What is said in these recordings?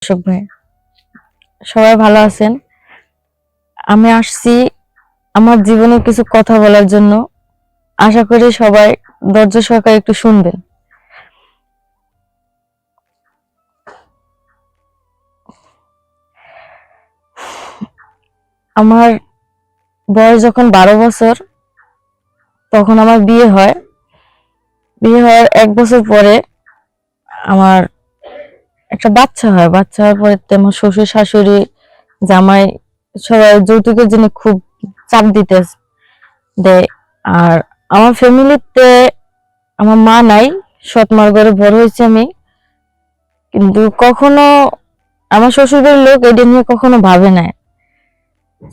দর্শক ভাই, সবাই ভালো আছেন? আমি আসছি আমার জীবনের কিছু কথা বলার জন্য। আশা করি সবাই ধৈর্য সহকারে একটু শুনবেন। আমার বয়স যখন 12 বছর, তখন আমার বিয়ে হয়। বিয়ে হওয়ার 1 বছর পরে আমার একটা বাচ্চা হয়। বাচ্চা হওয়ার পরে আমার শ্বশুর শাশুড়ি জামাই সবাই যৌতুকের জন্য খুব চাপ দিতে দেয়। আর আমার ফ্যামিলিতে আমার মা নাই, সৎ মার ঘরে বড় হয়েছে আমি। কিন্তু কখনো আমার শ্বশুরবাড়ির লোক এটা নিয়ে কখনো ভাবে নাই।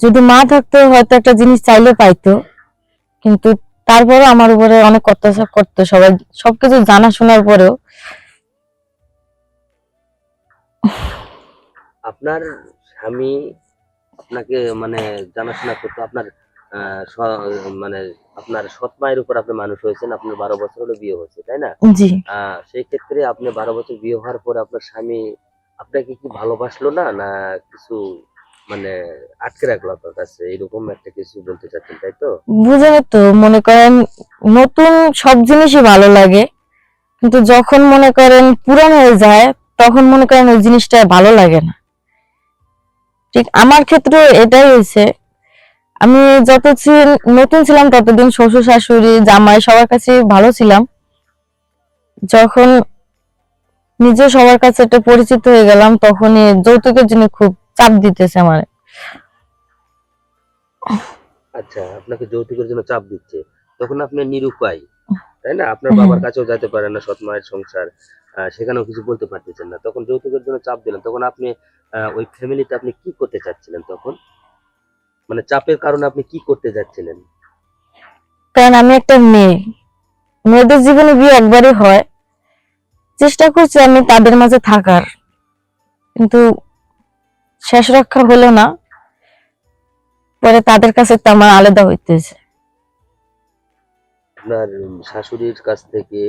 যদি মা থাকতো হয়তো একটা জিনিস চাইলে পাইতো, কিন্তু তারপরে আমার উপরে অনেক অত্যাচার করতো সবাই, সবকিছু জানা শোনার পরেও। আপনার স্বামী আপনাকে মানে জানাশোনা করতো আপনার মানে আপনার সৎ মায়ের উপর আপনি মানুষ হয়েছেন, আপনার 12 বছর হলো বিয়ে হয়েছে, তাই না? জি। সেই ক্ষেত্রে আপনি 12 বছর বিয়ে হওয়ার পরে আপনার স্বামী আপনাকে কি ভালোবাসলো না, না কিছু মানে আটকে রাখলো আপনার কাছে, এরকম একটা কিছু বলতে চাচ্ছেন, তাই তো? বুঝেন তো, মনে করেন নতুন সব জিনিসই ভালো লাগে, কিন্তু যখন মনে করেন পুরান হয়ে যায় তখন মনে করেন ওই জিনিসটা ভালো লাগে না। ঠিক আমার ক্ষেত্রে এটাই হয়েছে। আমি নতুন ছিলাম ততদিন শ্বশুর শাশুড়ি জামাই সবার কাছে ভালো ছিলাম। যখন নিজে সবার কাছে একটা পরিচিত হয়ে গেলাম, তখনই যৌতুকের জন্য খুব চাপ দিতেছে আমার। আচ্ছা, আপনাকে যৌতুকের জন্য চাপ দিচ্ছে, তখন আপনি নিরুপায়, তাই না? আপনার হ্যাঁ। বাবার কাছেও যেতে পারেন না, সৎ মায়ের সংসার, সেখানেও কিছু বলতে পারতেছেন না, তখন যৌতুকের জন্য চাপ দিলেন, তখন আপনি ওই ফ্যামিলিতে আপনি কি করতে চাচ্ছিলেন তখন? মানে চাপের কারণে আপনি কি করতে যাচ্ছিলেন? কারণ আমি একটা মেয়ে, মেয়েদের জীবনে বিয়ে একবারই হয়। চেষ্টা করছি আমি তাদের মাঝে থাকার, কিন্তু শেষ রক্ষা হলো না। পরে তাদের কাছে তো আমার আলাদা হইতেছে। আপনার শাশুড়ির কাছ থেকে,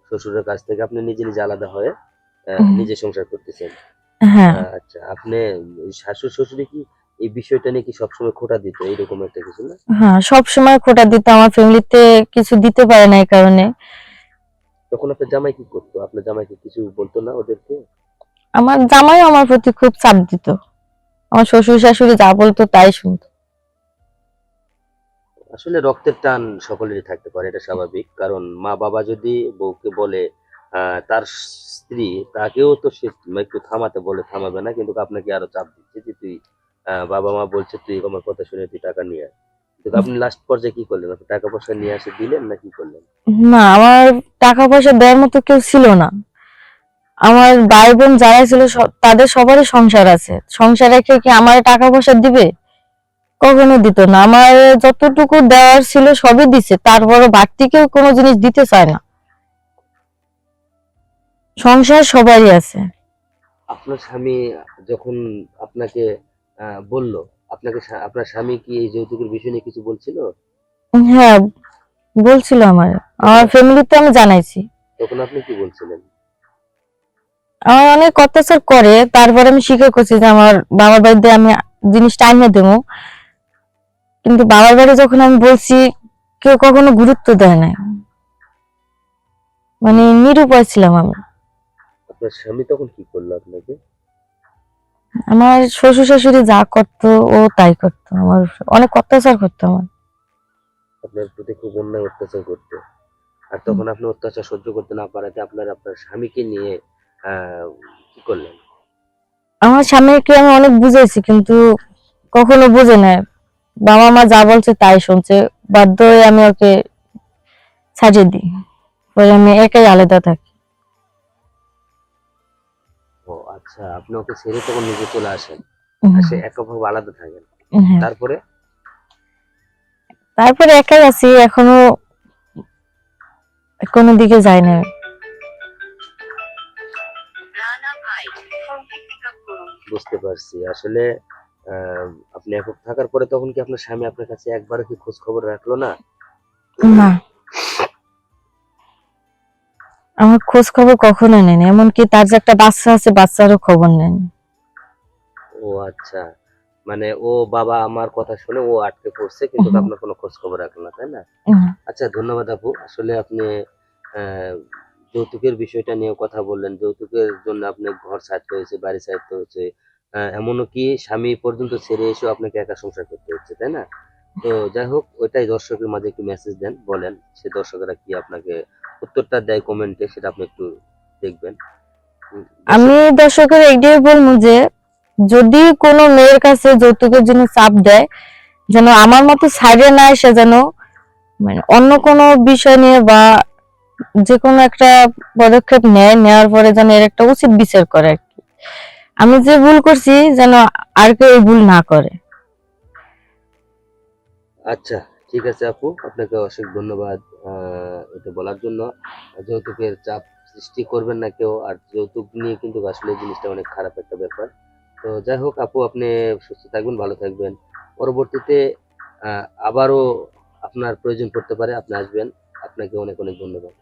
শ্বশুরের কাছ থেকে আপনি নিজে নিজে আলাদা হয়ে নিজে সংসার করতেছেন। হ্যাঁ। আচ্ছা, আপনি ওই শাশুড় শ্বশুরে কি এই বিষয়টা নিয়ে কি সবসময় খোঁটা দিত, এইরকম একটা কিছু না? হ্যাঁ, সব সময় খোটা দিত, আমার ফ্যামিলিতে কিছু দিতে পারে না এই কারণে। তখন আপনার জামাই কি করতো? আপনার জামাই কি কিছু বলতো না ওদেরকে? আমার জামাই আমার প্রতি খুব চাপ দিত, আমার শ্বশুর শাশুড়ি যা বলতো তাই শুনতো। আসলে রক্তের টান সকলেরই থাকতে পারে, এটা স্বাভাবিক। কারণ মা বাবা যদি বউকে বলে তার স্ত্রী, তাকেও তো সে একটু থামাতে বলে থামাবে না, কিন্তু আপনাকে আরো চাপ দিচ্ছে যে তুই বাবা মা বলছে তুই আমার কথা শুনে তুই টাকা নিয়ে আয়। কিন্তু আপনি লাস্ট পর্যায়ে কি করলেন? আপনি টাকা পয়সা নিয়ে এসে দিলেন না কি করলেন? না, আমার টাকা পয়সা দেওয়ার মতো কেউ ছিল না। আমার ভাই বোন যারা ছিল তাদের সবারই সংসার আছে, সংসার রেখে কি আমার টাকা পয়সা দিবে? কখনো দিত না। আমার যতটুকু দেওয়ার ছিল সবই দিছে, তারপরও বাড়তি কেউ কোনো জিনিস দিতে চায় না। সংসার সবারই আছে। আপনার স্বামী যখন আপনাকে বলল, আপনার স্বামী কি এই যৌতুকের বিষয় নিয়ে কিছু বলছিল? হ্যাঁ, বলছিল আমার তখন আমার ফ্যামিলিতে আমি জানাইছি। তখন আপনি কি বলছিলেন? আমার অনেক অত্যাচার করে, তারপরে আমি স্বীকার করছি যে আমার বাবার বাড়িতে আমি জিনিসটা আনিয়ে দেবো। কিন্তু বাবার বাড়ি যখন আমি বলছি, কেউ কখনো গুরুত্ব দেয় না, মানে নিরুপায় ছিলাম আমি। আপনার স্বামী তখন কি করলো আপনাকে? আমার শ্বশুর শাশুড়ি যা করতো ও তাই করতো, আমার অনেক অত্যাচার করতো আমার। আপনার প্রতি খুব অন্যায় অত্যাচার করতো। আর তখন আপনি অত্যাচার সহ্য করতে না পারাতে আপনার স্বামীকে নিয়ে আহ কি করলেন? আমার স্বামীকে আমি অনেক বুঝাইছি, কিন্তু কখনো বুঝে না। বাবা মা যা বলছে তাই শুনছে, বাধ্য হয়ে আমি ওকে ছাড়িয়ে দিই। পরে আমি একাই আলাদা থাকি। ও আচ্ছা, আপনি ওকে ছেড়ে তখন নিজে চলে আসেন, উম, আসে একভাবে আলাদা থাকেন। হ্যাঁ। তারপরে তারপরে একাই আছি এখনো, কোনো দিকে যাই না। বুঝতে পারছি। আসলে আপনি একক থাকার পরে তখন কি আপনার স্বামী আপনার কাছে একবারও কি খোঁজ খবর রাখলো না? না, আমার খোঁজ খবর কখনো নেন, এমনকি তার যে একটা বাচ্চা আছে বাচ্চারও খবর নেন। ও আচ্ছা, মানে ও বাবা আমার কথা শুনে ও আটকে পড়ছে, কিন্তু হুম, আপনার কোনো খোঁজ খবর রাখলো না, তাই না? হুম, আচ্ছা, ধন্যবাদ আপু। আসলে আপনি আহ, যৌতুকের বিষয়টা নিয়ে কথা বললেন। যৌতুকের জন্য আপনি ঘর ছাড়তে হয়েছে, বাড়ি ছাড়তে হয়েছে, এমনও কি স্বামী পর্যন্ত ছেড়ে এসেও আপনাকে একা সংসার করতে হচ্ছে, তাই না? তো যাই হোক, ওইটাই দর্শকের মাঝে একটু মেসেজ দেন, বলেন সে দর্শকেরা কি আপনাকে উত্তরটা দেয় কমেন্টে, সেটা আপনি একটু দেখবেন। দর্শক। আমি দর্শকের এইটাই বলবো যে যদি কোনো মেয়ের কাছে যৌতুকের জন্য চাপ দেয়, যেন আমার মতো সাইডে না এসে যেন মানে অন্য কোনো বিষয় নিয়ে বা যে কোনো একটা পদক্ষেপ নেয়, নেওয়ার পরে যেন এর একটা উচিত বিচার করে আর কি। আমি যে ভুল করছি যেন আর কেউ এই ভুল না করে। আচ্ছা, ঠিক আছে আপু, আপনাকে অশেষ ধন্যবাদ এটা বলার জন্য। যৌতুকের চাপ সৃষ্টি করবেন না কেউ, আর যৌতুক নিয়ে কিন্তু আসলে এই জিনিসটা অনেক খারাপ একটা ব্যাপার। তো যাই হোক আপু, আপনি সুস্থ থাকবেন, ভালো থাকবেন। পরবর্তীতে আবারও আপনার প্রয়োজন পড়তে পারে, আপনি আসবেন। আপনাকে অনেক অনেক ধন্যবাদ।